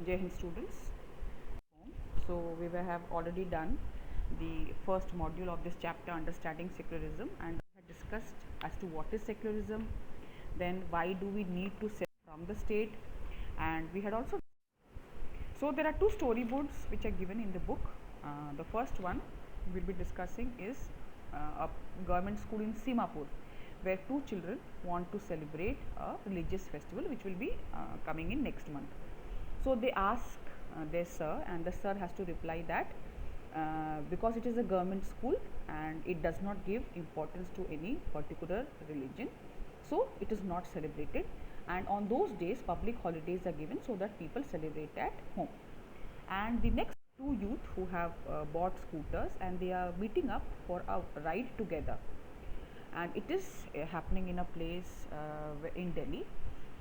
Jai Hind students. So we have already done the first module of this chapter, understanding secularism, and we had discussed as to what is secularism, then why do we need to separate from the state, and we had also. So there are two storyboards which are given in the book. The first one we will be discussing is a government school in Simapur, where two children want to celebrate a religious festival which will be coming in next month. So they ask their sir, and the sir has to reply that because it is a government school and it does not give importance to any particular religion, so it is not celebrated, and on those days public holidays are given so that people celebrate at home. And the next two youth who have bought scooters and they are meeting up for a ride together, and it is happening in a place in Delhi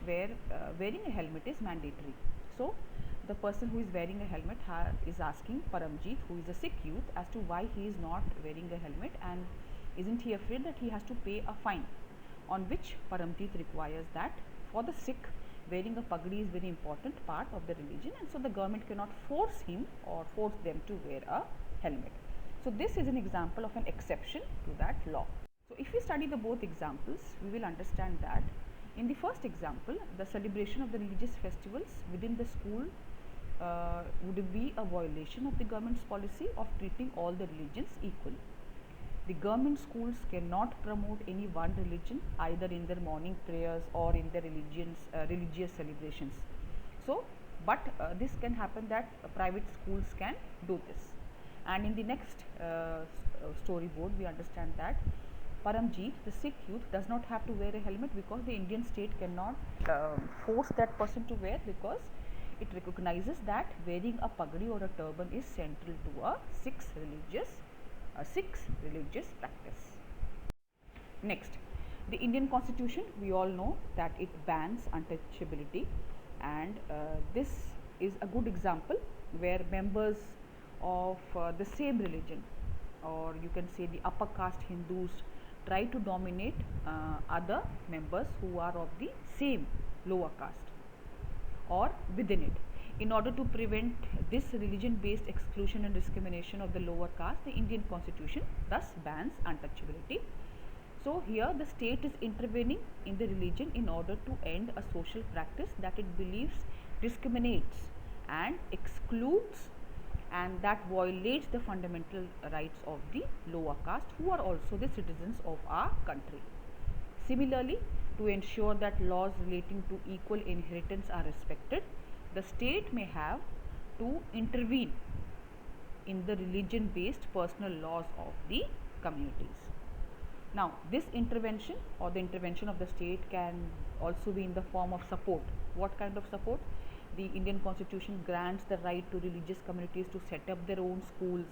where wearing a helmet is mandatory. So the person who is wearing a helmet is asking Paramjeet, who is a Sikh youth, as to why he is not wearing a helmet, and isn't he afraid that he has to pay a fine, on which Paramjeet requires that for the Sikh, wearing a pagdi is very important part of the religion, and so the government cannot force him or force them to wear a helmet. So this is an example of an exception to that law. So if we study the both examples, we will understand that in the first example, the celebration of the religious festivals within the school would be a violation of the government's policy of treating all the religions equally. The government schools cannot promote any one religion either in their morning prayers or in their religious celebrations. So, but this can happen that private schools can do this. And in the next storyboard, we understand that Paramjeet, the Sikh youth, does not have to wear a helmet because the Indian state cannot force that person to wear, because it recognizes that wearing a pagdi or a turban is central to a Sikh religious practice. Next, the Indian Constitution, we all know that it bans untouchability, and this is a good example where members of the same religion, or you can say the upper caste Hindus, try to dominate other members who are of the same lower caste or within it. In order to prevent this religion based exclusion and discrimination of the lower caste, the Indian Constitution thus bans untouchability. So here the state is intervening in the religion in order to end a social practice that it believes discriminates and excludes, and that violates the fundamental rights of the lower caste, who are also the citizens of our country. Similarly, to ensure that laws relating to equal inheritance are respected, the state may have to intervene in the religion based personal laws of the communities. Now, this intervention or the intervention of the state can also be in the form of support. What kind of support? The Indian Constitution grants the right to religious communities to set up their own schools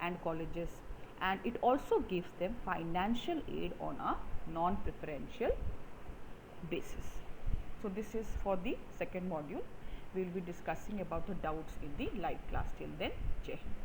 and colleges, and it also gives them financial aid on a non-preferential basis. So this is for the second module. We will be discussing about the doubts in the live class. Till then, Jai Hind.